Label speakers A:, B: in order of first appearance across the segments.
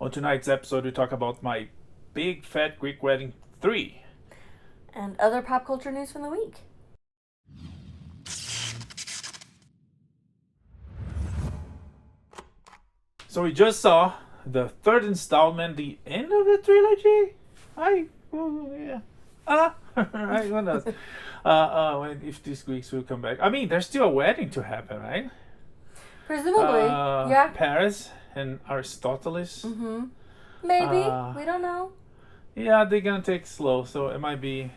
A: On tonight's episode, we talk about My Big Fat Greek Wedding 3.
B: And other pop culture news from the week.
A: So we just saw the third installment, the end of the trilogy. Who knows? If these Greeks will come back. I mean, there's still a wedding to happen, right?
B: Presumably, yeah.
A: Paris and Aristoteles.
B: Mm-hmm. Maybe. We don't know.
A: Yeah, they're gonna take it slow, so it might be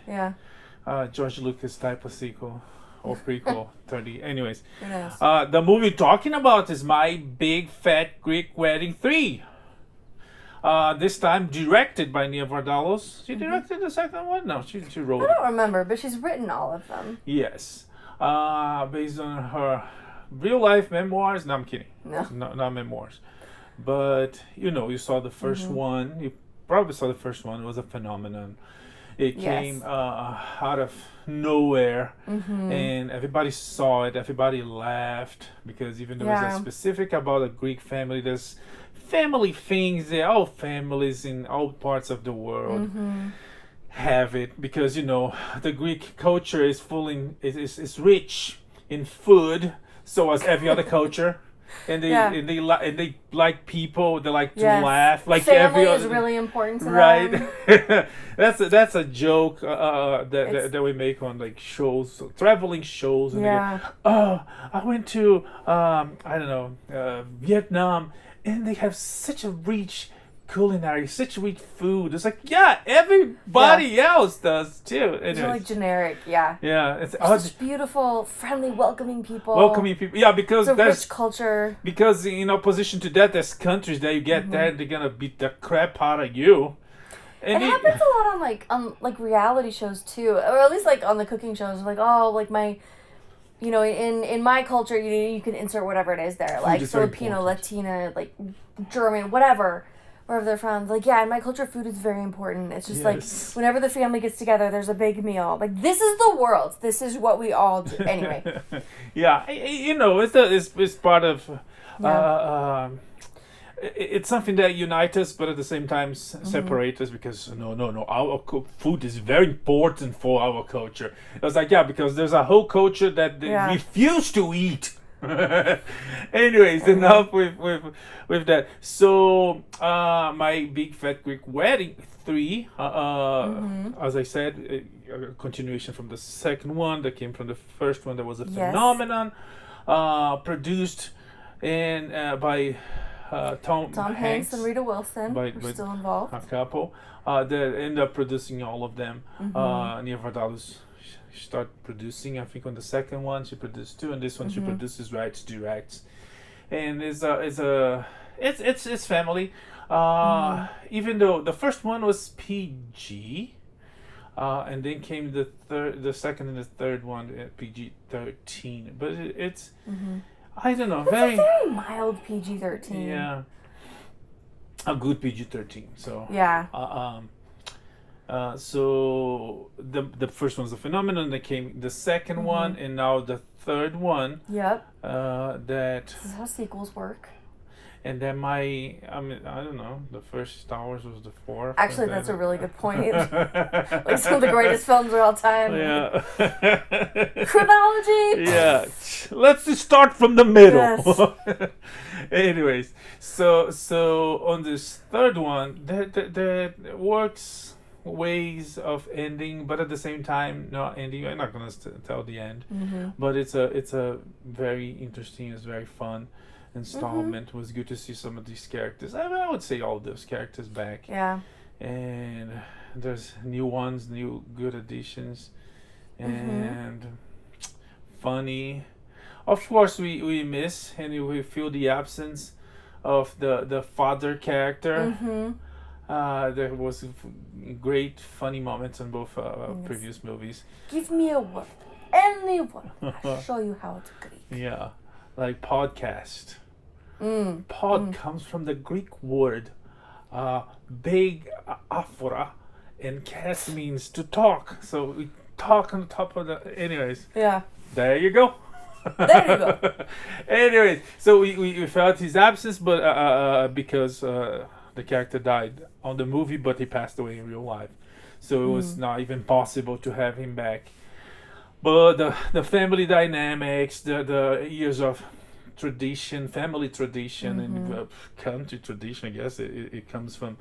A: George Lucas type of sequel or prequel 30. Anyways,
B: who knows?
A: The movie we're talking about is My Big Fat Greek Wedding 3. This time directed by Nia Vardalos. She directed the second one? No, she wrote it.
B: I don't remember, but she's written all of them.
A: Yes. Based on her real life memoirs. No, I'm kidding.
B: No.
A: Not memoirs. But, you saw the first one. You probably saw the first one. It was a phenomenon. It came out of nowhere. And everybody saw it. Everybody laughed. Because even though it's specific about a Greek family, there's family things. All families in all parts of the world have it. Because, the Greek culture is is rich in food. So as every other culture. And they like people. They like to laugh. Like
B: family is really important to them.
A: Right. that's a joke that we make on like shows, traveling shows. And they go, I went to Vietnam, and they have such a rich culinary, such rich food. It's like everybody else does too.
B: It's really generic.
A: It's
B: such beautiful, friendly, welcoming people.
A: Because
B: it's a
A: there's
B: rich culture.
A: Because in opposition to that, there's countries that you get there, they're gonna beat the crap out of you. And
B: it happens a lot on reality shows too, or at least like on the cooking shows. Like my, in my culture, you can insert whatever it is there, like Filipino, Latina, like German, whatever. Wherever they're from, in my culture, food is very important. It's just like whenever the family gets together, there's a big meal. Like, this is the world. This is what we all do. Anyway.
A: It's part of. It's something that unites us, but at the same time separates us because no, our food is very important for our culture. I was like, because there's a whole culture that they refuse to eat. Anyways, enough with that. So, My Big Fat Greek Wedding 3, as I said, a continuation from the second one that came from the first one. That was a phenomenon. Produced by Tom
B: Hanks and Rita Wilson were still involved.
A: A couple that ended up producing all of them. Nia Vardalos started producing. I think on the second one she produced 2, and this one she produces, writes, directs, and it's family. Even though the first one was PG, and then came the second and the third one at PG-13, but it's I don't know,
B: it's a very mild PG-13.
A: Yeah, a good PG-13. So so the first one's a phenomenon. That came the second one, and now the third one.
B: Yep.
A: That.
B: This is how sequels work.
A: And then I don't know. The first Star Wars was the fourth.
B: Actually, that's a really good point. Like some of the greatest films of all time.
A: Yeah.
B: Chronology.
A: Yeah. Let's just start from the middle.
B: Yes.
A: Anyways, so on this third one, that works ways of ending, but at the same time not ending. I'm not gonna tell the end, but it's a very interesting. It's very fun installment. It was good to see some of these characters. I would say all of those characters back.
B: Yeah.
A: And there's new ones, new good additions, and funny. Of course, we miss and we feel the absence of the father character. There was great funny moments in both previous movies.
B: Give me a word, any word. I'll show you how to Greek.
A: Yeah, like podcast. Pod comes from the Greek word big aphora, and cast means to talk. So we talk on top of the. Anyways.
B: Yeah.
A: There you go.
B: There you go.
A: Anyways, so we felt his absence, but because the character died on the movie, but he passed away in real life, so it was not even possible to have him back. But the family dynamics, the years of tradition, family tradition, and country tradition, I guess it comes from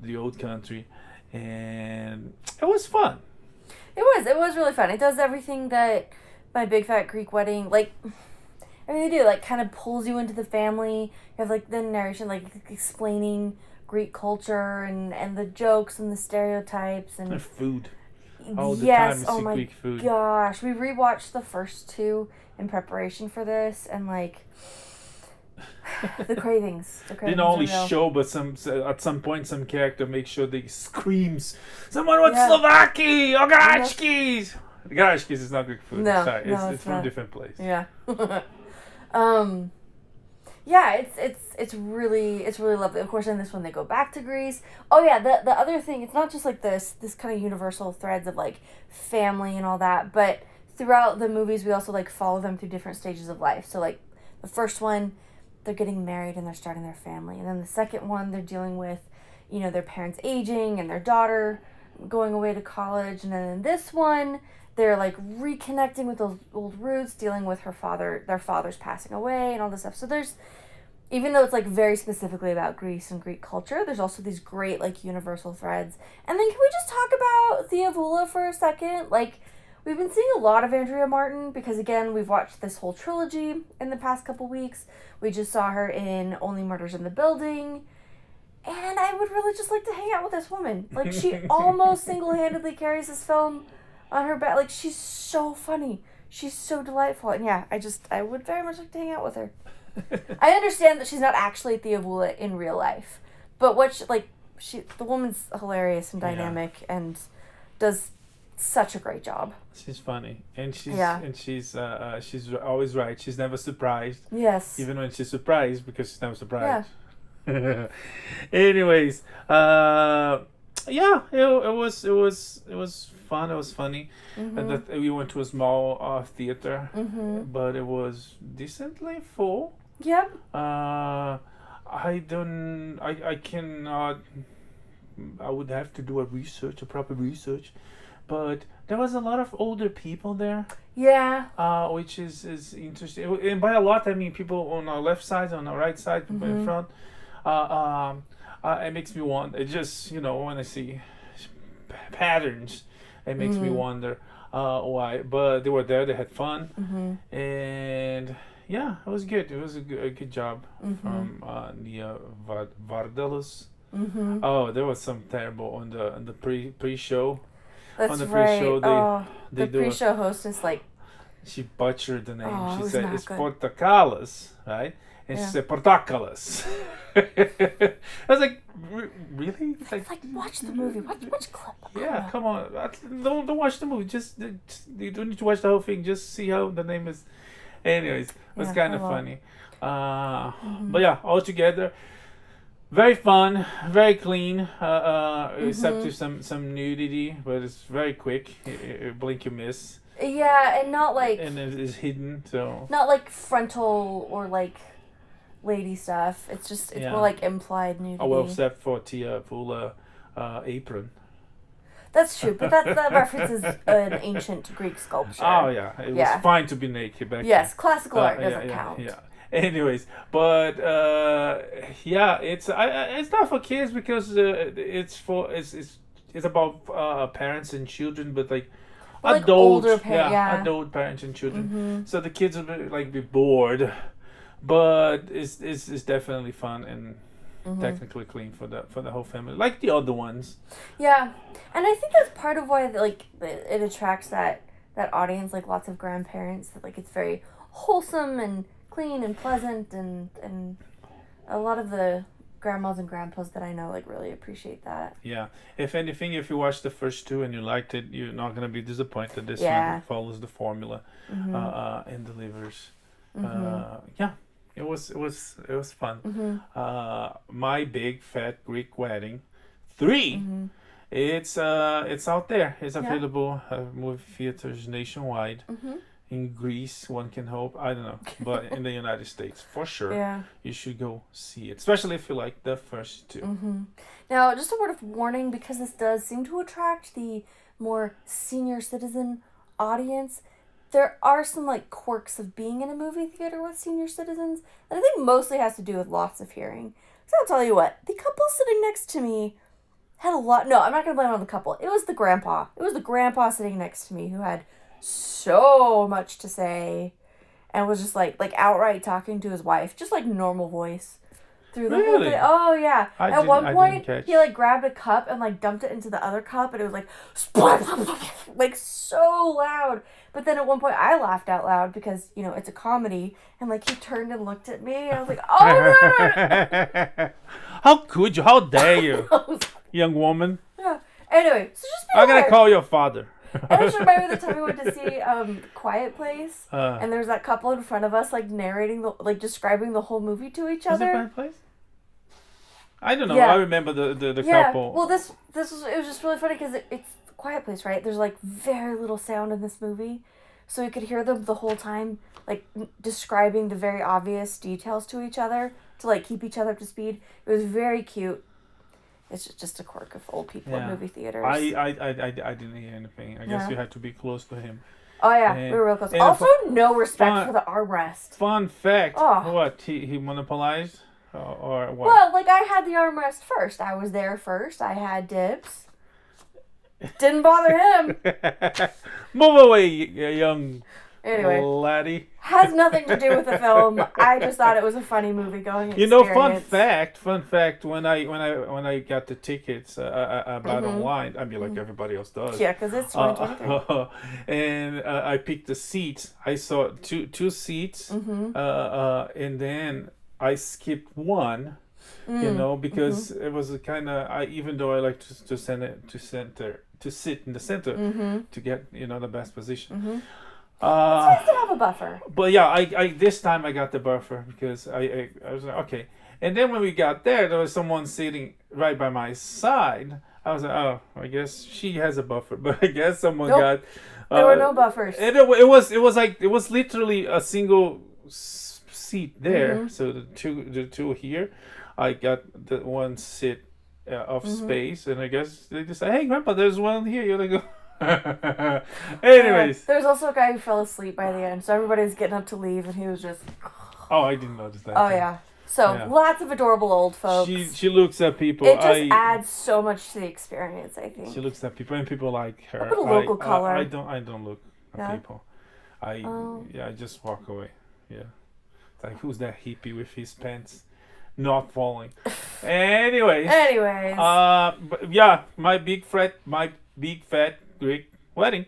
A: the old country, and it was fun.
B: It was really fun. It does everything that My Big Fat Greek Wedding, like, I mean, they do, like, kind of pulls you into the family. You have, like, the narration, like, explaining Greek culture and the jokes and the stereotypes and
A: food. All the time you see Greek food.
B: Gosh, we rewatched the first two in preparation for this, and like the cravings. Didn't only
A: show, but at some point some character makes sure they screams, "Someone wants Slovaki or Garachkis." Garachkis is not Greek food.
B: No,
A: sorry,
B: no,
A: it's from a different place.
B: Yeah. Yeah, it's really lovely. Of course, in this one they go back to Greece. Oh yeah, the other thing, it's not just like this kind of universal threads of like family and all that, but throughout the movies we also like follow them through different stages of life. So like the first one, they're getting married and they're starting their family, and then the second one they're dealing with, you know, their parents aging and their daughter going away to college, and then in this one they're like reconnecting with those old roots, dealing with their father's passing away and all this stuff. So there's, even though it's like very specifically about Greece and Greek culture, there's also these great like universal threads. And then can we just talk about Theovula for a second? Like, we've been seeing a lot of Andrea Martin because, again, we've watched this whole trilogy in the past couple weeks. We just saw her in Only Murders in the Building. And I would really just like to hang out with this woman. Like, she almost single-handedly carries this film on her back. Like, she's so funny. She's so delightful. And yeah, I would very much like to hang out with her. I understand that she's not actually Theovula in real life. But the woman's hilarious and dynamic and does such a great job.
A: She's funny. And she's always right. She's never surprised.
B: Yes.
A: Even when she's surprised, because she's never surprised. Yeah. Anyways, it was fun. It was funny. Mm-hmm. And that we went to a small theater, but it was decently full.
B: Yep.
A: I would have to do a proper research, but there was a lot of older people there.
B: Yeah.
A: Which is interesting. And by a lot, I mean people on our left side, on our right side, people in front. It makes me wonder. It just, when I see patterns, it makes me wonder why. But they were there. They had fun, and yeah, it was good. It was a good job from the Vardalos. Oh, there was some terrible on the pre-show.
B: That's
A: on the
B: right.
A: pre-show,
B: the pre-show hostess
A: she butchered the name.
B: Oh,
A: she said it's Portakalas, right? And she said Portakalas. I was like, really?
B: Like, watch the movie. Watch clip.
A: Yeah, come on. Don't watch the movie. Just you don't need to watch the whole thing. Just see how the name is. Anyways, it was kind of funny. But yeah, altogether, very fun, very clean, except for some nudity, but it's very quick. Blink you miss.
B: Yeah, and not like...
A: And it is hidden, so...
B: Not like frontal or like lady stuff. It's more like implied nudity.
A: Oh, well, except for Tia Vula apron.
B: That's true, but that references an ancient Greek sculpture.
A: Oh, yeah. It was fine to be naked back then.
B: Yes, classical art doesn't count.
A: Yeah. Anyways, but it's not for kids because it's about parents and children, but like adults, adult parents and children. So the kids will be bored, but it's definitely fun and technically clean for the whole family, like the other ones.
B: Yeah, and I think that's part of why it attracts that audience, like lots of grandparents. That it's very wholesome and clean and pleasant, and a lot of the grandmas and grandpas that I know really appreciate that.
A: Yeah, if anything, if you watch the first two and you liked it, you're not gonna be disappointed. This one follows the formula and delivers. It was fun. My Big Fat Greek Wedding 3. It's out there. It's available movie theaters nationwide. in Greece, one can hope. I don't know. But in the United States, for sure, you should go see it. Especially if you like the first two.
B: Mm-hmm. Now, just a word of warning, because this does seem to attract the more senior citizen audience. There are some, like, quirks of being in a movie theater with senior citizens that I think mostly has to do with loss of hearing. So I'll tell you what, the couple sitting next to me had a lot... No, I'm not going to blame it on the couple. It was the grandpa. It was the grandpa sitting next to me who had so much to say and was just, like outright talking to his wife. Just, like, normal voice. Through the whole thing. Oh, yeah. At one point, he, like, grabbed a cup and, like, dumped it into the other cup, and it was, like, like, so loud. But then at one point, I laughed out loud because, you know, it's a comedy, and, like, he turned and looked at me, and I was like, oh, no.
A: How could you? How dare you, young woman?
B: Yeah. Anyway, so just be
A: I'm going to call your father.
B: I just remember the time we went to see Quiet Place, and there's that couple in front of us, like, narrating, describing the whole movie to each other.
A: Is it Quiet Place? I don't know. Yeah. I remember the couple.
B: Well, it was just really funny because it's Quiet Place, right? There's, like, very little sound in this movie, so you could hear them the whole time, like, describing the very obvious details to each other to, like, keep each other up to speed. It was very cute. It's just a quirk of old people in movie theaters.
A: I didn't hear anything. I guess you had to be close to him.
B: Oh, yeah. We were real close. Also, no respect for the armrest.
A: Fun fact. Oh. What? He monopolized? Or what?
B: Well, like, I had the armrest first. I was there first. I had dibs. Didn't bother him.
A: Move away, young laddie.
B: Has nothing to do with the film. I just thought it was a funny movie going experience.
A: You know, fun fact. When I got the tickets about online, I mean, like everybody else does.
B: Yeah, because it's 2023.
A: And I picked the seats. I saw two seats, and then I skipped one. You know, because it was a kind of, even though I like to sit in the center to get, you know, the best position.
B: It's nice to have a buffer.
A: But yeah, I this time I got the buffer because I was like, okay. And then when we got there was someone sitting right by my side. I was like, oh, I guess she has a buffer, but I guess someone got.
B: There were no buffers.
A: It was literally a single seat there. So the two here. I got the one seat of space, and I guess they just say, "Hey, Grandpa, there's one here." You're like, anyways.
B: There's also a guy who fell asleep by the end, so everybody's getting up to leave, and he was just.
A: Oh, I didn't notice that.
B: Oh yeah. So lots of adorable old folks.
A: She looks at people.
B: It just adds so much to the experience, I think.
A: She looks at people, and people like her.
B: A bit of local color.
A: I don't look at people. I just walk away. Yeah. It's like, who's that hippie with his pants not falling? Anyways. But yeah, my big fat Greek wedding.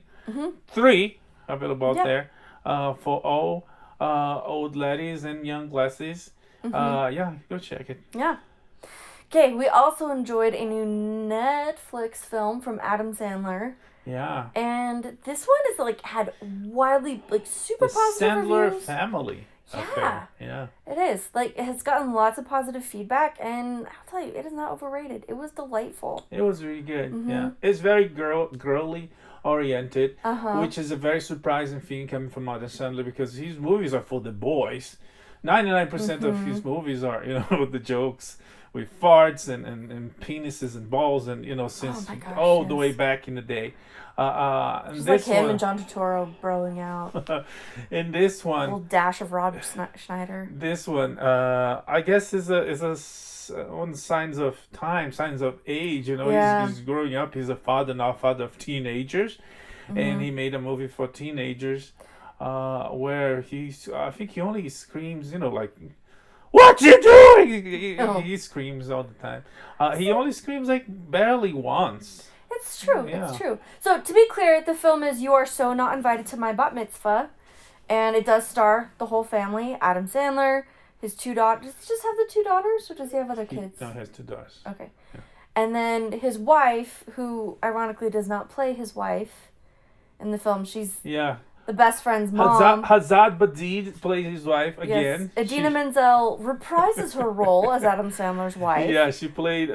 A: 3 available out there for all old ladies and young lasses. Yeah, go check it.
B: Yeah. Okay, we also enjoyed a new Netflix film from Adam Sandler.
A: Yeah.
B: And this one is like had wildly super positive
A: Sandler
B: reviews.
A: family.
B: Yeah.
A: Yeah.
B: It is. Like, it has gotten lots of positive feedback, and I'll tell you, it is not overrated. It was delightful.
A: It was really good. Yeah. It's very girly oriented, which is a very surprising thing coming from Adam Sandler because his movies are for the boys. 99% of his movies are, you know, with the jokes with farts and penises and balls and, you know, since the way back in the day. And
B: just like him and John Turturro broing out.
A: In this one,
B: a little dash of Rob Schneider.
A: This one, I guess, is on signs of time, signs of age. You know, he's growing up. He's a father of teenagers, and he made a movie for teenagers, where I think he only screams, you know, like, "What you doing?" He screams all the time. He only screams like barely once.
B: It's true. Yeah. It's true. So, to be clear, the film is You Are So Not Invited to My Bat Mitzvah. And it does star the whole family. Adam Sandler, his 2 daughters. Does he just have the 2 daughters? Or does he have other kids?
A: No, he has 2 daughters.
B: Okay. Yeah. And then his wife, who ironically does not play his wife in the film. She's the best friend's mom.
A: Hazad Badid plays his wife again.
B: Yes. Idina Menzel reprises her role as Adam Sandler's wife.
A: Yeah, she played...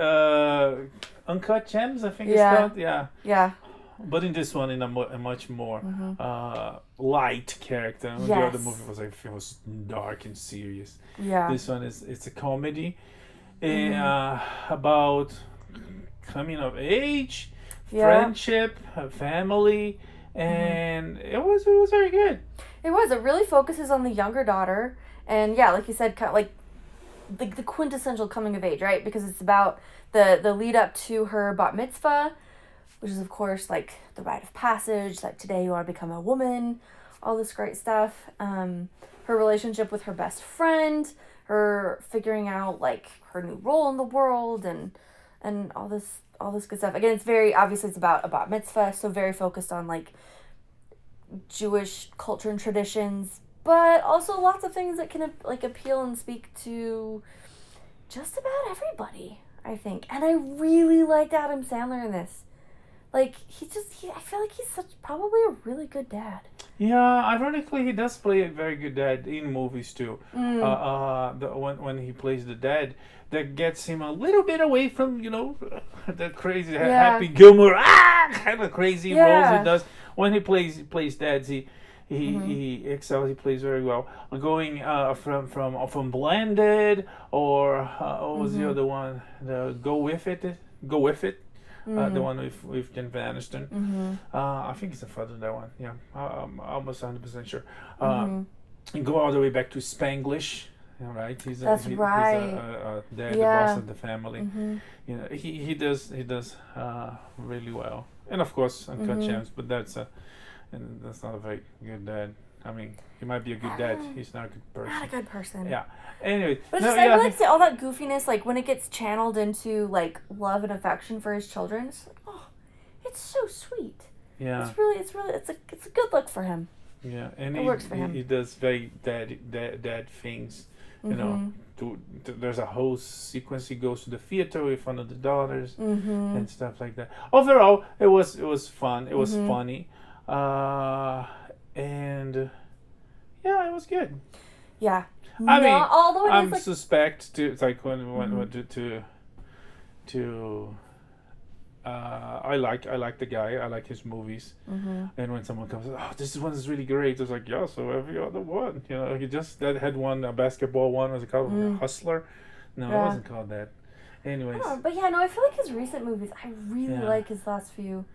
A: Uncut Gems, I think it's called. Yeah.
B: Yeah.
A: but in this one, in a much more light character.
B: Yes.
A: The other movie was like, it was dark and serious.
B: Yeah.
A: This one it's a comedy about coming of age, friendship, family, and it was very good.
B: It was. It really focuses on the younger daughter, and yeah, like you said, kind of like the quintessential coming of age, right? Because it's about the lead up to her bat mitzvah, which is of course like the rite of passage, like today you want to become a woman, all this great stuff. Her relationship with her best friend, her figuring out like her new role in the world, and all this good stuff. Again, it's very obviously it's about a bat mitzvah, so very focused on like Jewish culture and traditions, but also lots of things that can like appeal and speak to just about everybody, I think. And I really liked Adam Sandler in this. Like I feel like he's probably a really good dad.
A: Yeah, ironically, he does play a very good dad in movies too. When he plays the dad, that gets him a little bit away from the crazy Happy Gilmore kind of crazy roles he does. When he plays dads, he excels. He plays very well. Going from Blended or what was the other one? The Go With It. The one with Jennifer Aniston. I think it's the father of that one. Yeah, I'm almost 100% sure. Go all the way back to Spanglish. Right, he's the boss of the family. He does really well. And of course, Uncut Gems, but that's not a very good dad. I mean, he might be a good dad. He's not a good person.
B: Not a good person.
A: Yeah. Anyway,
B: but I really like all that goofiness, like when it gets channeled into like love and affection for his children. It's like, oh, it's so sweet.
A: Yeah.
B: It's a good look for him.
A: Yeah, and
B: it works for him.
A: He does very dad things. There's a whole sequence. He goes to the theater with one of the daughters and stuff like that. Overall, it was fun. It was funny, and yeah, it was good.
B: Yeah,
A: I mean,
B: although
A: I'm suspect to like when I like the guy. I like his movies. And when someone comes, this one is really great. It's like, yeah, so every other one. He just had one, a basketball one. Was it called Hustler? No, it wasn't called that. Anyways.
B: But yeah, no, I feel like his recent movies, I really like his last few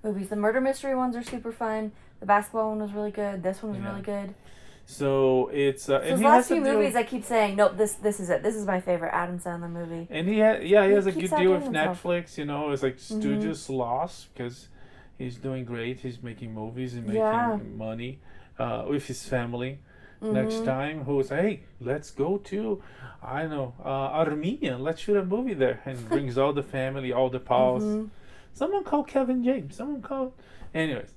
B: movies. The murder mystery ones are super fun. The basketball one was really good. This one was really good.
A: So it's
B: his last few movies. I keep saying, nope, this is it. This is my favorite Adam Sandler movie.
A: And he has a good deal with Netflix. It's like Studios Lost because he's doing great. He's making movies and making money with his family. Next time, who's hey, let's go to Armenia. Let's shoot a movie there, and brings all the family, all the pals. Someone called Kevin James. Anyways.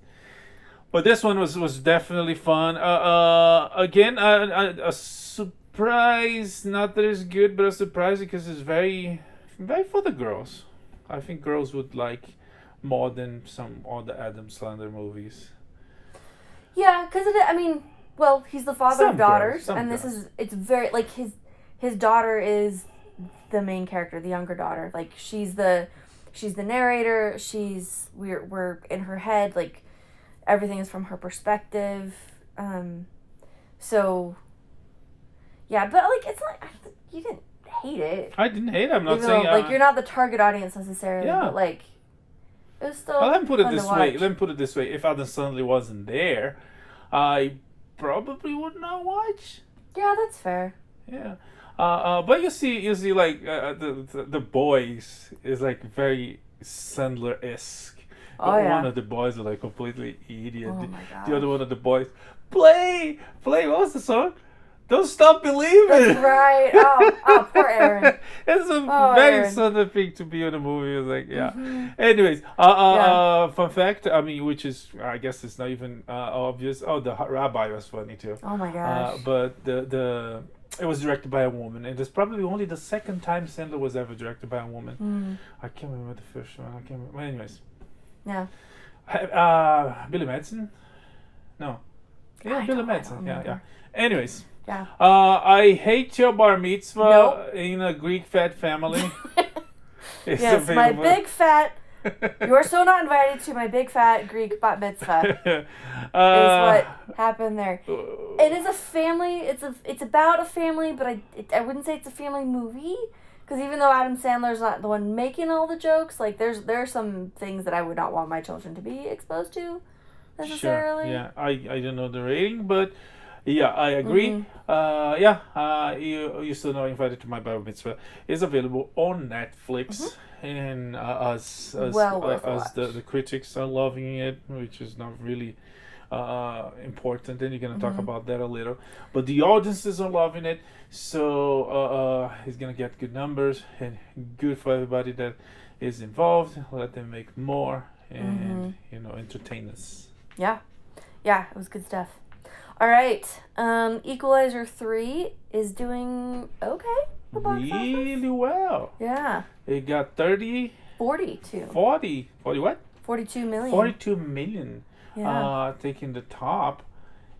A: But this one was definitely fun. Again, a surprise. Not that it's good, but a surprise because it's very, very for the girls. I think girls would like more than some other Adam Sandler movies.
B: Yeah, because he's the father of daughters, and it's very like his daughter is the main character, the younger daughter. Like she's the narrator. We're in her head, like. Everything is from her perspective. So, yeah, but like it's not. You didn't hate it.
A: I didn't hate it. I'm not saying
B: like you're not the target audience necessarily. Yeah. But like, it was still.
A: Well, let me put it this way. If Adam Sandler wasn't there, I probably would not watch.
B: Yeah, that's fair.
A: Yeah. But you see, like the boys is like very Sandler-esque. One of the boys is like completely idiot.
B: Oh my God.
A: The other one of the boys, play. What was the song? Don't Stop Believing.
B: That's right. Oh, poor Aaron.
A: It's a very Southern thing to be in a movie. It's like, yeah. Anyways, fun fact. Which is, I guess it's not even obvious. Oh, the rabbi was funny too.
B: Oh my gosh.
A: But it was directed by a woman, and it's probably only the second time Sandler was ever directed by a woman. I can't remember the first one. Well, anyways.
B: Yeah.
A: Billy Madison? No. Yeah, Billy Madison. Yeah. Anyways.
B: Yeah.
A: I hate your bar mitzvah in a Greek fat family.
B: Yes, my big fat You are so not invited to my big fat Greek bat mitzvah. Is what happened there. It is a family. It's about a family, but I wouldn't say it's a family movie. Because even though Adam Sandler's not the one making all the jokes, like there are some things that I would not want my children to be exposed to necessarily.
A: Sure. Yeah, I don't know the rating, but yeah, I agree. You still not invited to my Bible Mitzvah. It's available on Netflix, and as the critics are loving it, which is not really important, and you're gonna talk about that a little. But the audiences are loving it, so it's gonna get good numbers and good for everybody that is involved. Let them make more and entertain us.
B: Yeah, it was good stuff. All right, Equalizer 3 is doing okay.
A: Really well.
B: Yeah.
A: It got
B: 42
A: what?
B: 42 million.
A: 42 million.
B: Yeah.
A: Taking the top,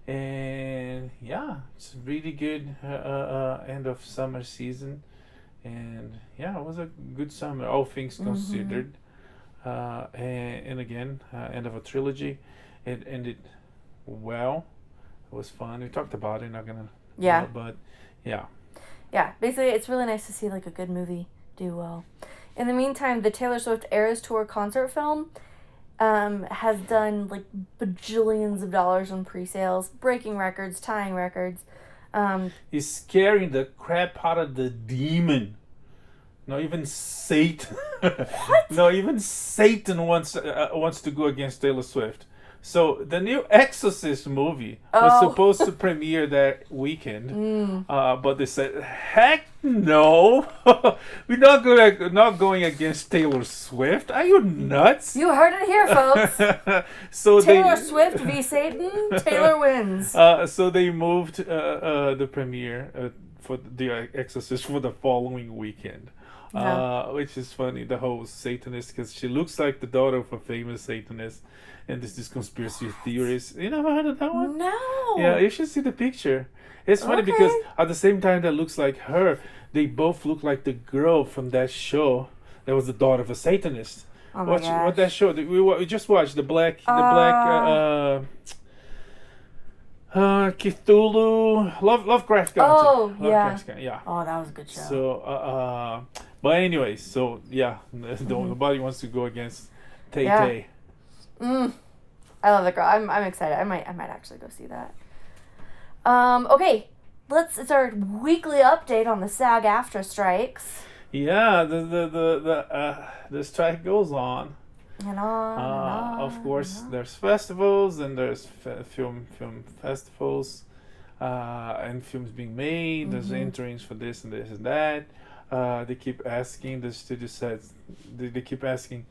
A: and yeah, it's really good end of summer season, and yeah, it was a good summer, all things considered. And again, end of a trilogy. It ended well. It was fun. We talked about it. Not gonna.
B: Yeah.
A: But yeah.
B: Yeah. Basically, it's really nice to see like a good movie do well. In the meantime, the Taylor Swift Eras Tour concert film has done like bajillions of dollars on pre-sales, breaking records, tying records.
A: He's scaring the crap out of the demon. Not even Satan.
B: What?
A: No, even Satan wants to go against Taylor Swift. So the new Exorcist movie was supposed to premiere that weekend, but they said, "Heck no, we're not going against Taylor Swift. Are you nuts?"
B: You heard it here, folks.
A: So
B: Taylor Swift v. Satan. Taylor wins.
A: So they moved the premiere for the Exorcist for the following weekend. Which is funny, the whole Satanist, because she looks like the daughter of a famous Satanist, and there's this conspiracy theories. You never heard of that one?
B: No.
A: Yeah, you should see the picture. It's funny because at the same time that looks like her, they both look like the girl from that show that was the daughter of a Satanist.
B: Oh my gosh.
A: What that show? We just watched the black Cthulhu, Lovecraft Country.
B: Yeah. Oh, that was a good show.
A: So, but anyways, so yeah, nobody wants to go against Tay Tay.
B: I love that girl. I'm excited. I might actually go see that. Okay, it's our weekly update on the SAG-AFTRA strikes.
A: Yeah, the strike goes on.
B: And on.
A: Of course, there's festivals and there's film festivals, and films being made. There's entrings for this and this and that. They keep asking. The studio says they keep asking,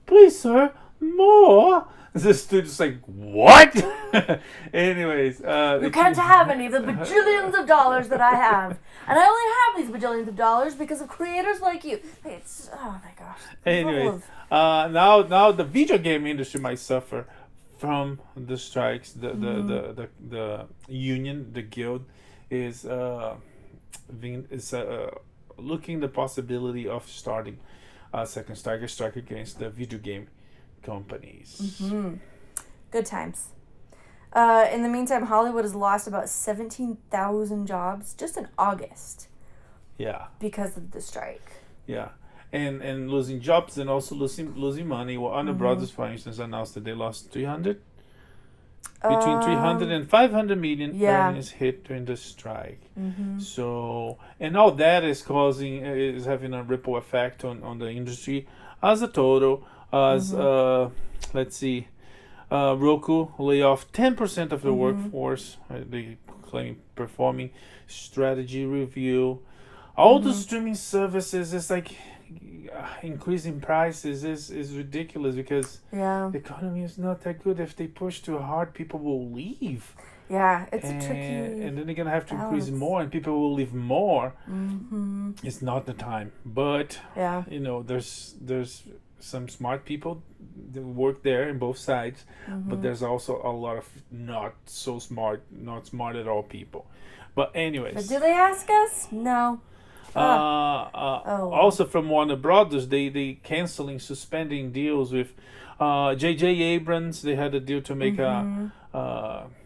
A: "Please, sir, more." The studio's like, "What?" Anyways,
B: you can't have any of the bajillions of dollars that I have, and I only have these bajillions of dollars because of creators like you. It's oh my gosh.
A: Anyways, now the video game industry might suffer from the strikes. The union, the guild, is looking the possibility of starting a second strike against the video game companies.
B: Good times. In the meantime, Hollywood has lost about 17,000 jobs just in August.
A: Yeah.
B: Because of the strike.
A: Yeah. And losing jobs and also losing money. Well, Warner Brothers, for instance, announced that they lost 300 between 300 and 500 million earnings hit during the strike. So, and all that is having a ripple effect on the industry as a total. As let's see, Roku lay off 10% of the workforce. They claim performing strategy review. All the streaming services is like increasing prices is ridiculous because the economy is not that good. If they push too hard, people will leave.
B: Yeah, it's a tricky.
A: And then they're gonna have to increase more, and people will leave more. It's not the time, but there's some smart people that work there in both sides, but there's also a lot of not smart at all people. But anyways.
B: But do they ask us? No.
A: Also from Warner Brothers, they canceling, suspending deals with J.J. Abrams. They had a deal to make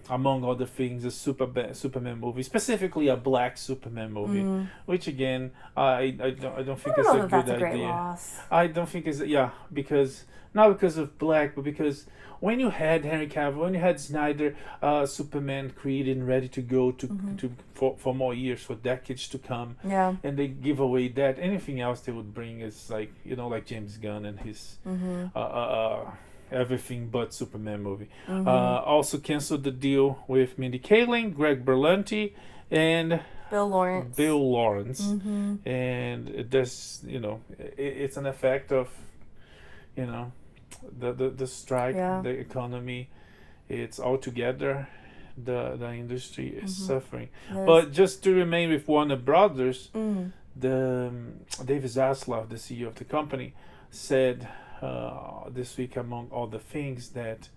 A: among other things, a Superman movie, specifically a black Superman movie, which again, I don't think it's a good idea. Loss. I don't think it's because not because of black, but because when you had Henry Cavill, when you had Snyder, Superman created and ready to go for more years, for decades to come, and they give away that, anything else they would bring is like James Gunn and his everything but Superman movie. Also canceled the deal with Mindy Kaling, Greg Berlanti, and
B: Bill Lawrence.
A: And there's it's an effect of the strike, the economy. It's all together. The industry is suffering. Yes. But just to remain with Warner Brothers, the David Zaslav, the CEO of the company, said this week, among all the things, that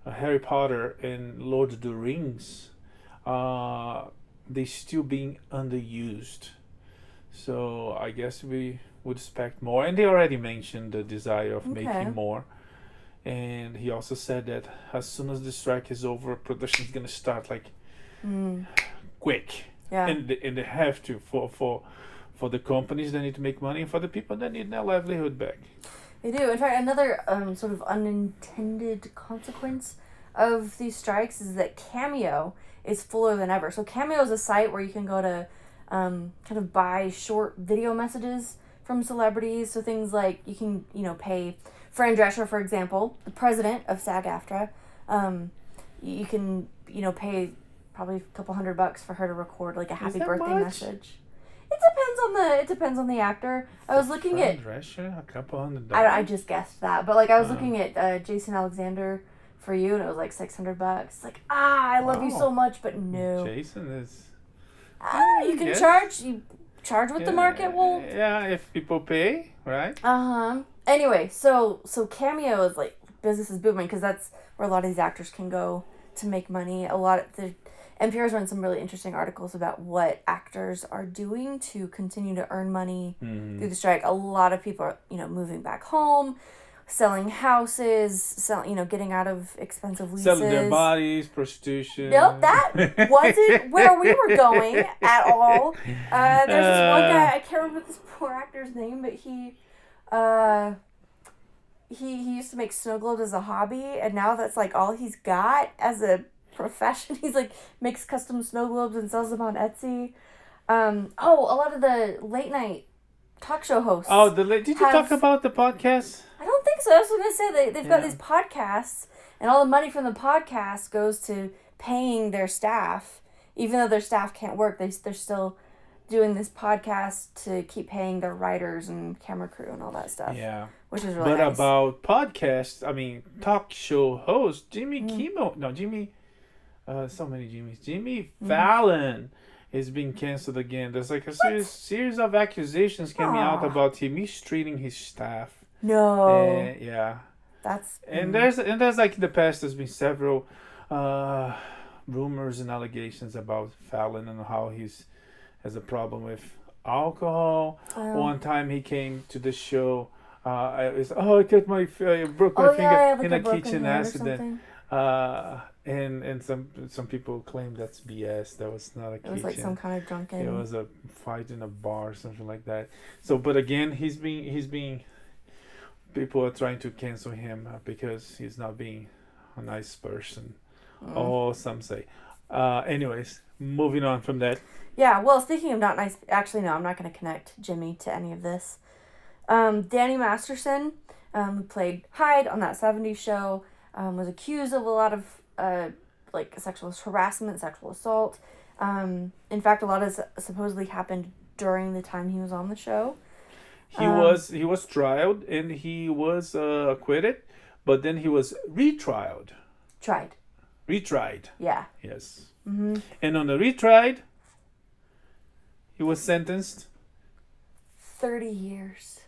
A: Harry Potter and Lord of the Rings, they still being underused. So I guess we would expect more. And they already mentioned the desire of making more. And he also said that as soon as the strike is over, production is going to start quick. Yeah. And they have to for the companies that need to make money, and for the people that need their livelihood back.
B: They do. In fact, another sort of unintended consequence of these strikes is that Cameo is fuller than ever. So Cameo is a site where you can go to kind of buy short video messages from celebrities. So things like you can, pay Fran Drescher, for example, the president of SAG-AFTRA. You can, pay probably a couple $100 for her to record like a happy birthday message. It depends on the actor. I was looking at
A: Drescher, a couple $100.
B: I just guessed that, but I was looking at Jason Alexander for You, and it was like $600. Like I love you so much, but no.
A: Jason is.
B: You can charge. You charge what the market will.
A: Yeah, if people pay, right?
B: Anyway, so Cameo is like business is booming because that's where a lot of these actors can go to make money. NPR's run some really interesting articles about what actors are doing to continue to earn money through the strike. A lot of people are, moving back home, selling houses, getting out of expensive leases.
A: Selling their bodies, prostitution.
B: Nope, that wasn't where we were going at all. There's this one guy, I can't remember this poor actor's name, but he used to make snow globes as a hobby, and now that's like all he's got as a profession. He's like makes custom snow globes and sells them on Etsy. A lot of the late night talk show hosts.
A: Did you talk about the podcast?
B: I don't think so. I was going to say they've got these podcasts, and all the money from the podcast goes to paying their staff, even though their staff can't work. They're still doing this podcast to keep paying their writers and camera crew and all that stuff. Yeah, which is really nice. But
A: about podcasts, talk show host Jimmy Kimmel. No, Jimmy. So many Jimmys. Jimmy Fallon is being canceled again. There's like a series of accusations coming out about him mistreating his staff.
B: No.
A: Yeah.
B: That's.
A: And there's like in the past there's been several rumors and allegations about Fallon and how he's has a problem with alcohol. One time he came to the show. I broke my finger in a kitchen accident. And some people claim that's BS. That was not a kitchen.
B: It was like some kind of drunken.
A: It was a fight in a bar or something like that. So, but again, he's being. People are trying to cancel him because he's not being a nice person. Or some say. Anyways, moving on from that.
B: Yeah. Well, speaking of not nice, actually no, I'm not going to connect Jimmy to any of this. Danny Masterson, who played Hyde on that '70s show, was accused of a lot of sexual harassment, sexual assault. In fact, a lot of supposedly happened during the time he was on the show.
A: He was trialed and he was acquitted, but then he was retried. Retried.
B: Yeah.
A: Yes. Mm-hmm. And on the retried, he was sentenced
B: 30 years.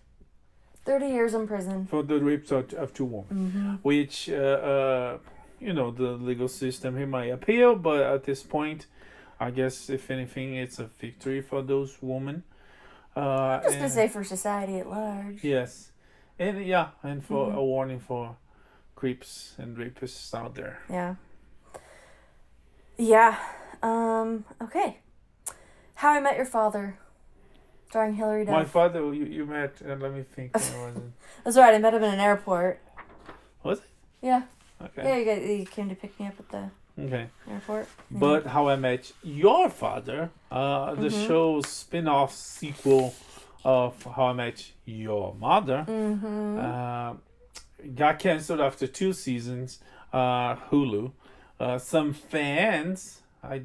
B: 30 years in prison.
A: For the rape of two women, which, the legal system, he might appeal, but at this point, I guess, if anything, it's a victory for those women.
B: Just to say for society at large.
A: Yes. And for a warning for creeps and rapists out there.
B: Yeah. Yeah. Okay. How I Met Your Father. Starring Hilary Duff.
A: My father, you met, let me think.
B: That's right, I met him in an airport.
A: Was it?
B: Yeah.
A: Okay.
B: Yeah, you came to pick me up at the airport. Yeah.
A: But How I Met Your Father, the show's spin-off sequel of How I Met Your Mother, got canceled after 2 seasons. Hulu. Some fans. I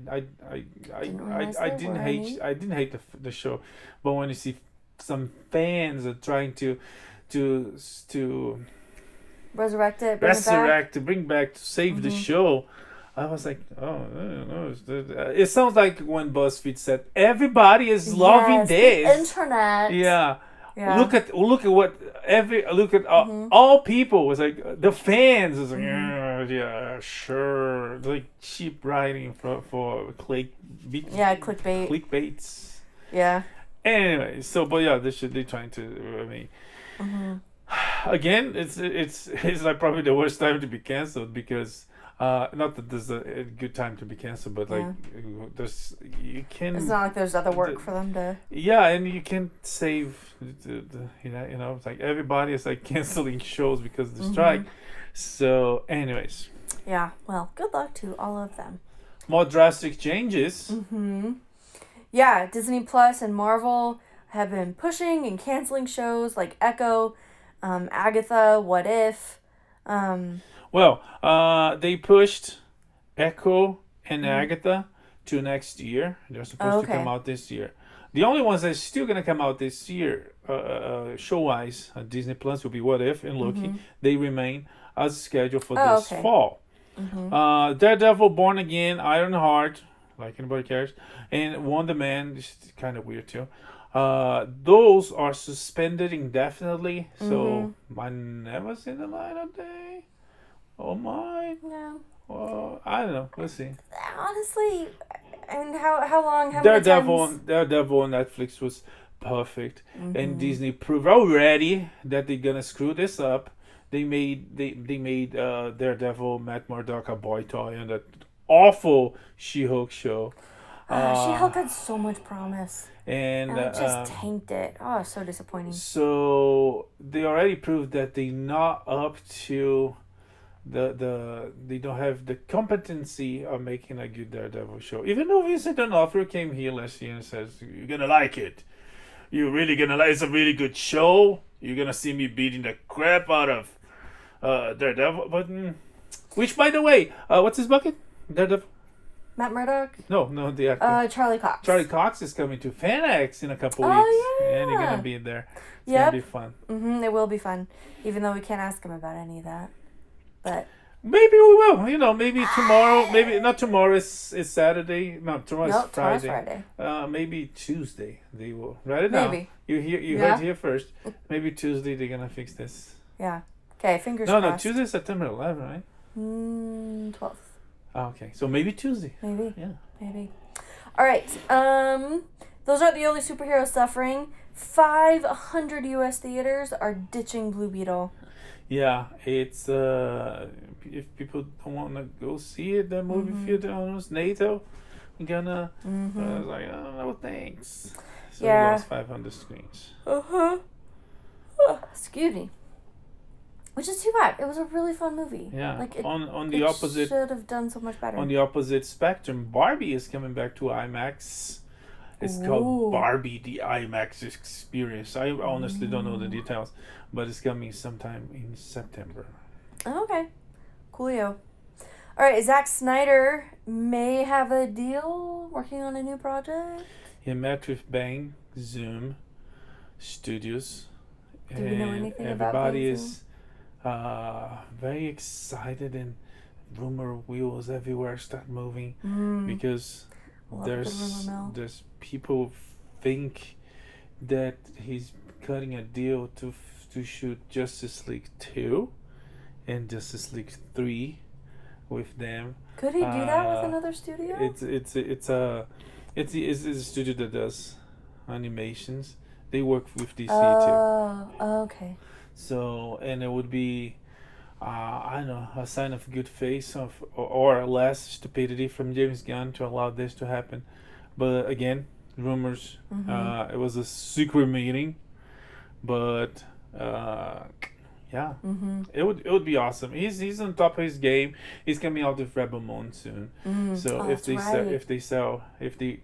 A: didn't hate the show, but when you see some fans are trying to
B: resurrect it,
A: bring back to save the show, I was like, oh, I don't know. It sounds like when BuzzFeed said everybody is loving this.
B: The internet.
A: Yeah. Look at what all people was like. The fans was like, yeah, sure. Like cheap writing for clickbaits.
B: Yeah.
A: Anyway, they're trying to. I mean, again, it's like probably the worst time to be canceled because. Not that there's a good time to be canceled, but it's
B: not like there's other work for them to.
A: Yeah, and you can save it's like everybody is like canceling shows because of the strike. So, anyways.
B: Yeah. Well, good luck to all of them.
A: More drastic changes.
B: Yeah, Disney Plus and Marvel have been pushing and canceling shows like Echo, Agatha, What If.
A: They pushed Echo and Agatha to next year. They're supposed to come out this year. The only ones that are still going to come out this year, show-wise, Disney Plus will be What If and Loki. They remain as scheduled for this fall. Daredevil, Born Again, Ironheart, like anybody cares, and Wonder Man, this is kind of weird too. Those are suspended indefinitely, so might never see the light of day. Oh my! No. Well, I don't know. Let's see.
B: Honestly, and how long? How
A: Daredevil on Netflix was perfect, and Disney proved already that they're gonna screw this up. They made Daredevil, Matt Murdock a boy toy on that awful She-Hulk show.
B: She-Hulk had so much promise.
A: And
B: it just tanked it. Oh, so disappointing.
A: So they already proved that they're not up to. They don't have the competency of making a good Daredevil show. Even though Vincent D'Onofrio came here last year and says, you're gonna like it. You're really gonna like it. It's a really good show. You're gonna see me beating the crap out of Daredevil. But which, by the way, what's his bucket? Daredevil?
B: Matt Murdock?
A: No, the actor.
B: Charlie Cox.
A: Charlie Cox is coming to FanX in a couple weeks.
B: Yeah.
A: And you're gonna be there. It's gonna be fun.
B: It will be fun. Even though we can't ask him about any of that. But
A: maybe we will. Maybe tomorrow. Maybe not tomorrow. Is Saturday. No, tomorrow's Friday.
B: Tomorrow's Friday.
A: Maybe Tuesday they will. Write it down.
B: Maybe.
A: You heard here first. Maybe Tuesday they're gonna fix this.
B: Yeah. Okay. Fingers crossed.
A: No. Tuesday, September 11th, right?
B: 12th.
A: Oh, okay. So maybe Tuesday.
B: Maybe.
A: Yeah.
B: Maybe. All right. Those aren't the only superheroes suffering. 500 U.S. theaters are ditching Blue Beetle. Yeah,
A: it's if people don't want to go see it, the movie theater owners, NATO, gonna like, oh no thanks. So we lost 500 screens.
B: Excuse me. Which is too bad. It was a really fun movie.
A: Yeah.
B: Like
A: on the opposite,
B: should have done so much better.
A: On the opposite spectrum, Barbie is coming back to IMAX. It's called Barbie, the IMAX experience. I honestly don't know the details, but it's coming sometime in September.
B: Okay. Coolio. All right, Zack Snyder may have a deal working on a new project.
A: He met with Bang Zoom Studios.
B: Do we know anything about
A: everybody is very excited, and rumor wheels everywhere start moving because there's people think that he's cutting a deal to shoot Justice League 2 and Justice League 3 with them.
B: Could he do that with another studio?
A: It's a studio that does animations. They work with DC too.
B: Oh, okay.
A: So, and it would be, I don't know, a sign of good faith or less stupidity from James Gunn to allow this to happen. But again, rumors. It was a secret meeting, but yeah, it would be awesome. He's on top of his game. He's coming out with Rebel Moon soon. So if they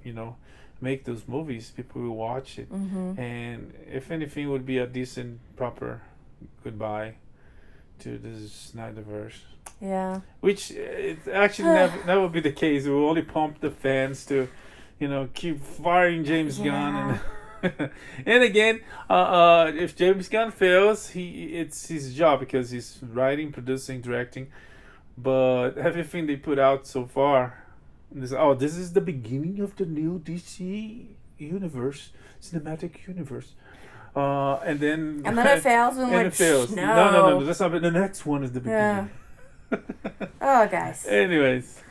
A: you know, make those movies, people will watch it. And if anything, it would be a decent, proper goodbye to this Snyderverse.
B: Yeah.
A: Which it actually never be the case. It will only pump the fans to, you know, keep firing James Gunn and. And again, if James Gunn fails, it's his job because he's writing, producing, directing. But everything they put out so far, this is the beginning of the new DC universe, cinematic universe. And then
B: it fails, and
A: it fails. No. That's not. The next one is the beginning.
B: Oh, guys.
A: Anyways.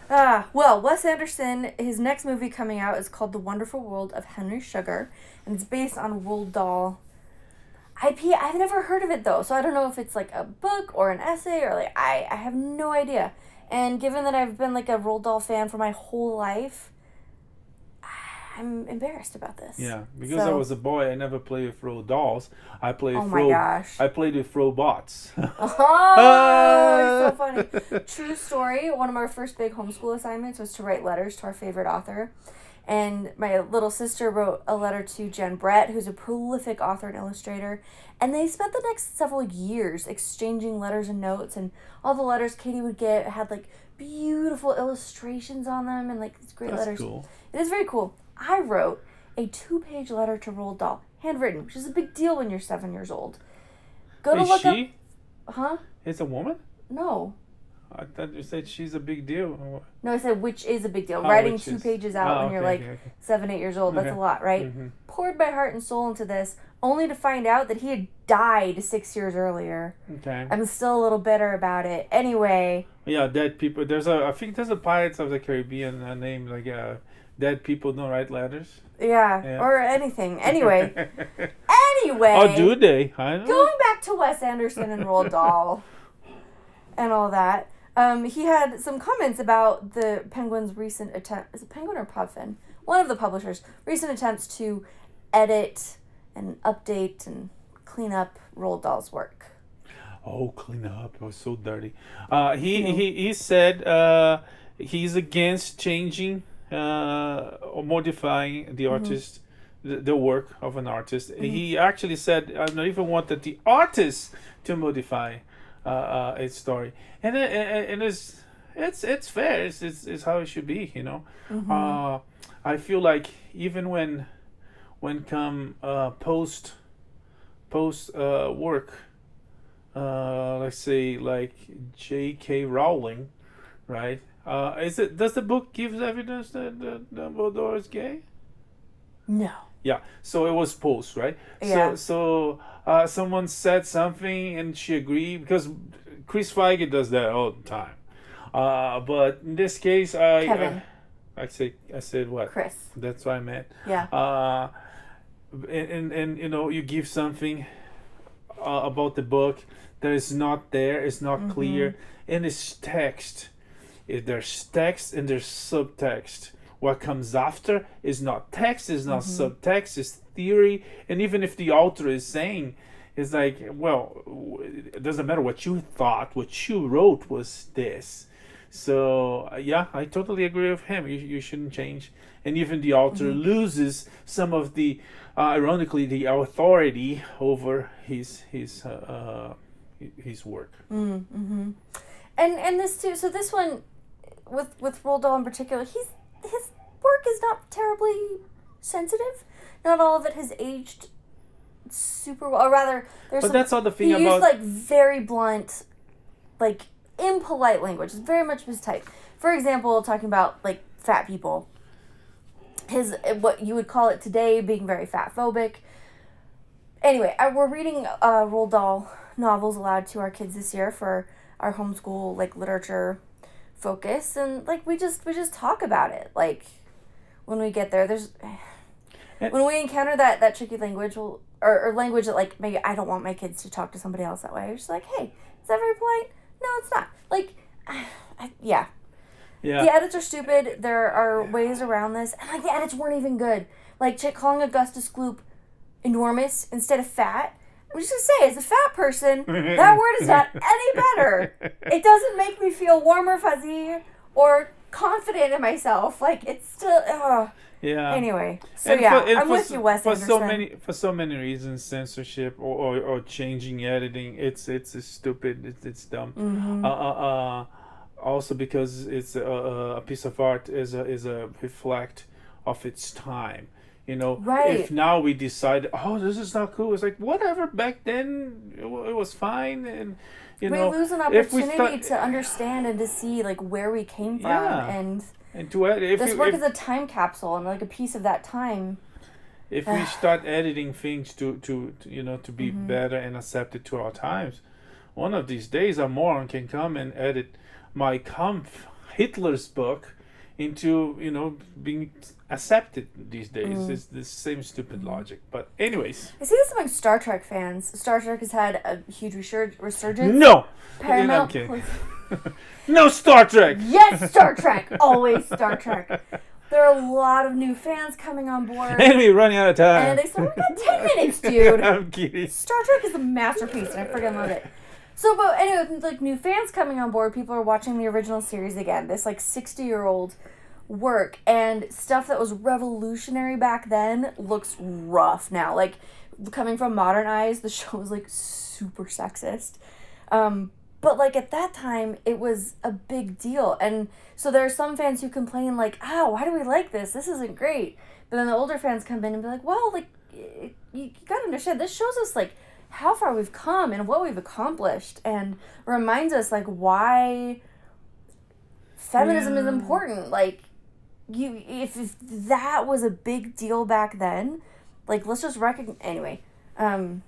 B: Well, Wes Anderson, his next movie coming out is called The Wonderful World of Henry Sugar, and it's based on Roald Dahl IP. I've never heard of it, though, so I don't know if it's like a book or an essay, or like, I have no idea. And given that I've been like a Roald Dahl fan for my whole life, I'm embarrassed about this.
A: Yeah, because I was a boy, I never played with Roald Dolls. I played
B: I
A: played with robots.
B: Oh, you're so funny. True story. One of our first big homeschool assignments was to write letters to our favorite author. And my little sister wrote a letter to Jen Brett, who's a prolific author and illustrator. And they spent the next several years exchanging letters and notes. And all the letters Katie would get had like beautiful illustrations on them and like these great letters.
A: That's cool.
B: It is very cool. I wrote a 2-page letter to Roald Dahl, handwritten, which is a big deal when you're 7 years old. Go to look up. Huh?
A: It's a woman?
B: No.
A: I thought you said she's a big deal.
B: No, I said which is a big deal. Writing 2 pages out when you're 7, 8 years old, that's a lot, right? Poured my heart and soul into this, only to find out that he had died 6 years earlier.
A: Okay.
B: I'm still a little bitter about it. Anyway.
A: Yeah, dead people. I think there's a Pirates of the Caribbean name, like dead people don't write letters.
B: Yeah, or anything. Anyway.
A: Oh, do they? I don't know.
B: Going back to Wes Anderson and Roald Dahl and all that. He had some comments about the Penguin's recent attempt. Is it Penguin or Puffin? One of the publishers' recent attempts to edit and update and clean up Roald Dahl's work.
A: Oh, clean up! It was so dirty. He said he's against changing or modifying the artist, the work of an artist. He actually said, "I don't even want the artist to modify its story," and it's fair. It's how it should be, you know. I feel like even when come post work, let's say like J.K. Rowling, right? Does the book give evidence that Dumbledore is gay?
B: No.
A: Yeah, so it was post, right?
B: Yeah.
A: So someone said something and she agreed, because Chris Feige does that all the time. But in this case,
B: Kevin.
A: I said what?
B: Chris.
A: That's what I meant.
B: Yeah.
A: And you know, you give something about the book that is not there, is not clear, and it's text. If there's text and there's subtext. What comes after is not text, is not subtext, is theory. And even if the author is saying, it's like, well, it doesn't matter what you thought, what you wrote was this. So, yeah, I totally agree with him. You shouldn't change. And even the author loses some of the, ironically, the authority over his work.
B: And this too, so this one, with Roald Dahl in particular, his work is not terribly sensitive. Not all of it has aged super well. Or rather,
A: that's all the thing
B: he
A: about...
B: He used, like, very blunt, like, impolite language. It's very much his type. For example, talking about, like, fat people. What you would call it today being very fat-phobic. Anyway, we're reading Roald Dahl novels aloud to our kids this year for our homeschool, like, literature focus, and like we just talk about it, like when we get there. when we encounter that tricky language, or language that, like, maybe I don't want my kids to talk to somebody else that way. I'm just like, hey, is that very polite? No, it's not. Like, yeah. The edits are stupid. There are ways around this. And, like, the edits weren't even good. Like, calling Augustus Gloop enormous instead of fat. I'm just going to say, as a fat person, that word is not any better. It doesn't make me feel warm or fuzzy or confident in myself. Like, it's still...
A: Yeah.
B: Anyway, so I'm with you, Wes Anderson.
A: For so many reasons, censorship or changing editing, it's stupid. It's dumb.
B: Mm-hmm.
A: Also because it's a piece of art is a reflect of its time. You know, if now we decide, oh, this is not cool, it's like, whatever. Back then, it was fine, and we
B: lose an opportunity to understand and to see, like, where we came from, and to edit. This work is a time capsule and, like, a piece of that time.
A: If we start editing things to be better and accepted to our times, one of these days a moron can come and edit my Kampf, Hitler's book, into being accepted these days. It's the same stupid logic. But anyways,
B: I see this among Star Trek fans. Star Trek has had a huge resurgence.
A: No,
B: Paramount.
A: No Star Trek.
B: Yes, Star Trek. Always Star Trek. There are a lot of new fans coming on board.
A: And we're running out of time.
B: And they said, we got 10 minutes, dude.
A: I'm kidding.
B: Star Trek is a masterpiece, and I freaking love it. So, but anyway, with, like, new fans coming on board, people are watching the original series again. This, like, 60-year-old work, and stuff that was revolutionary back then looks rough now. Like, coming from modern eyes, the show was, like, super sexist. But, like, at that time, it was a big deal. And so there are some fans who complain, like, why do we like this? This isn't great. But then the older fans come in and be like, well, like, you gotta understand, this shows us, like, how far we've come and what we've accomplished, and reminds us, like, why feminism is important. Like, if that was a big deal back then, like, let's just recognize. Anyway,
A: that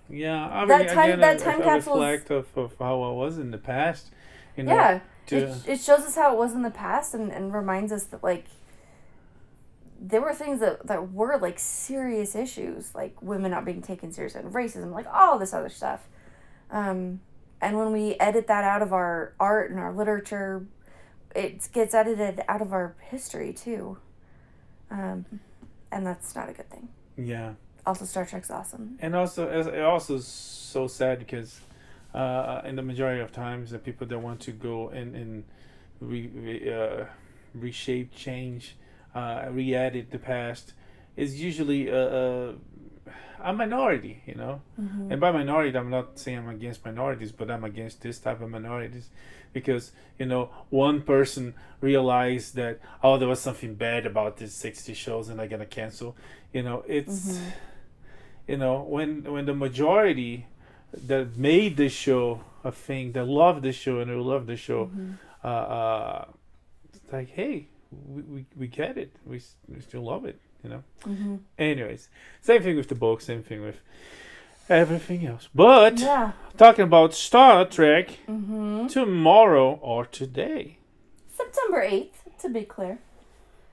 A: time capsule reflect of how it was in the past.
B: It shows us how it was in the past, and reminds us that, like, there were things that were, like, serious issues, like women not being taken seriously, and racism, like, all this other stuff. And when we edit that out of our art and our literature, it gets edited out of our history, too. And that's not a good thing.
A: Yeah.
B: Also, Star Trek's awesome.
A: And also, it also is so sad because in the majority of times, the people that want to go and reshape, change, re-edit the past is usually a minority, Mm-hmm. And by minority, I'm not saying I'm against minorities, but I'm against this type of minorities because, one person realized that, there was something bad about these 60 shows and I'm going to cancel. It's, when the majority that made the show a thing, that loved the show and who loved the show, mm-hmm. It's like, hey, we get it. We still love it, Mm-hmm. Anyways, same thing with the book, same thing with everything else. But talking about Star Trek,
B: mm-hmm.
A: tomorrow or today,
B: September 8th, to be clear,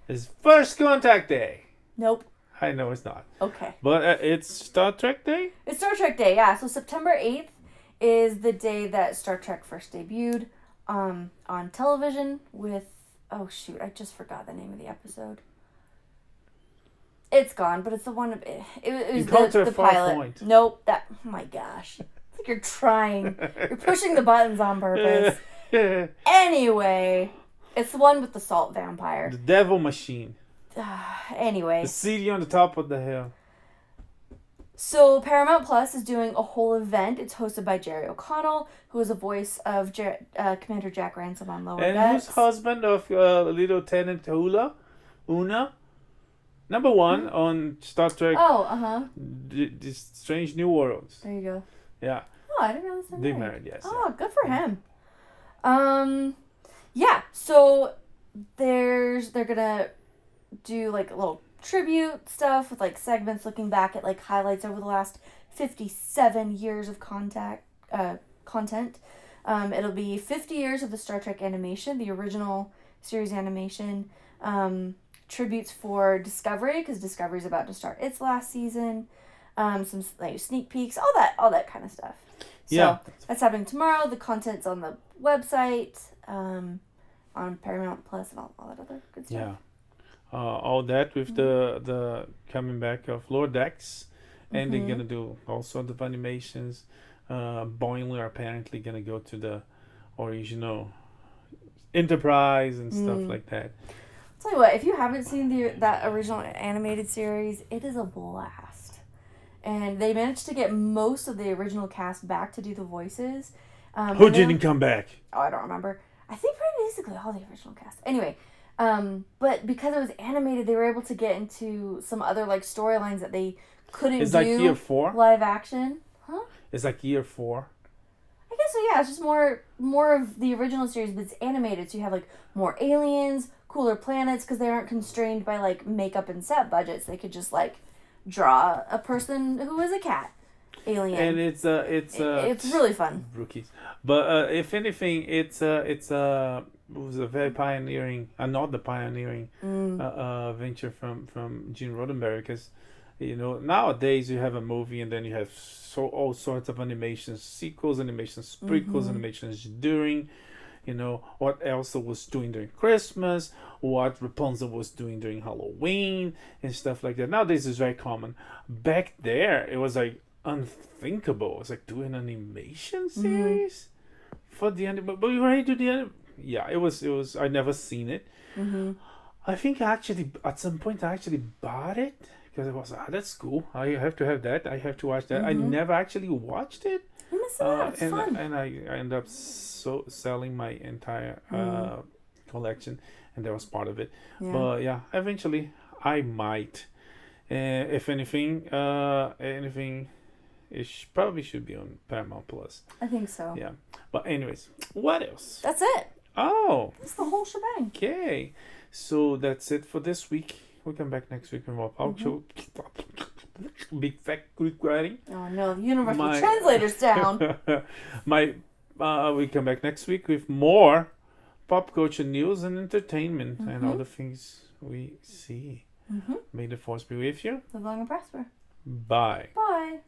A: is First Contact Day.
B: Nope.
A: I know it's not.
B: Okay.
A: But it's Star Trek Day?
B: It's Star Trek Day, yeah. So September 8th is the day that Star Trek first debuted on television with... Oh, shoot. I just forgot the name of the episode. It's gone, but it's the one... It was the pilot. Point. Nope. Oh, my gosh. It's like you're trying. You're pushing the buttons on purpose. Anyway, it's the one with the salt vampire.
A: The Devil Machine.
B: Anyway.
A: The city on the top of the hill.
B: So Paramount Plus is doing a whole event. It's hosted by Jerry O'Connell, who is a voice of Commander Jack Ransom on Lower Decks.
A: And who's husband of Lieutenant Una? Number one on Star Trek.
B: Oh, uh-huh.
A: The Strange New Worlds.
B: There you go.
A: Yeah.
B: Oh, I didn't realize they're
A: married. They married, yes.
B: Oh, good for him. Yeah, so they're gonna do, like, a little tribute stuff with, like, segments looking back at, like, highlights over the last 57 years of content. It'll be 50 years of the Star Trek animation, the original series animation, tributes for Discovery, because Discovery's about to start its last season. Some like sneak peeks, all that kind of stuff. So that's happening tomorrow. The content's on the website, on Paramount Plus and all that other good stuff.
A: Yeah. All that with the coming back of Lower Decks, and they're gonna do all sorts of animations. Boimler apparently gonna go to the original Enterprise and stuff like that.
B: I'll tell you what, if you haven't seen that original animated series, it is a blast. And they managed to get most of the original cast back to do the voices.
A: Who didn't come back?
B: Oh, I don't remember. I think basically all the original cast. Anyway, but because it was animated, they were able to get into some other like storylines that they couldn't do.
A: It's like year 4?
B: Live action. Huh?
A: It's like year 4.
B: I guess so, yeah. It's just more of the original series, but it's animated, so you have like more aliens, cooler planets, because they aren't constrained by like makeup and set budgets. They could just like draw a person who is a cat alien,
A: and it's
B: really fun.
A: Rookies, but if anything, it was a very pioneering, another pioneering venture from Gene Roddenberry, because nowadays you have a movie and then you have all sorts of animations, sequels, animations, prequels, animations during, what Elsa was doing during Christmas, what Rapunzel was doing during Halloween and stuff like that. Nowadays it's very common. Back there it was like unthinkable. It's like doing an animation series for the anime, but you already do the anime. Yeah, it was. I never seen it. I think actually at some point I actually bought it because it was that's cool. I have to have that. I have to watch that. I never actually watched it.
B: It's fun.
A: And I ended up selling my entire collection, and that was part of it. Yeah. But yeah, eventually I might. If anything, it probably should be on Paramount Plus.
B: I think so.
A: Yeah. But anyways, what else?
B: That's it.
A: Oh.
B: That's the whole shebang.
A: Okay. So that's it for this week. We'll come back next week with more pop show. Big fat Greek writing.
B: Oh no, the universal translator's down.
A: We come back next week with more pop culture news and entertainment and all the things we see. May the force be with you.
B: Live long and prosper.
A: Bye.
B: Bye.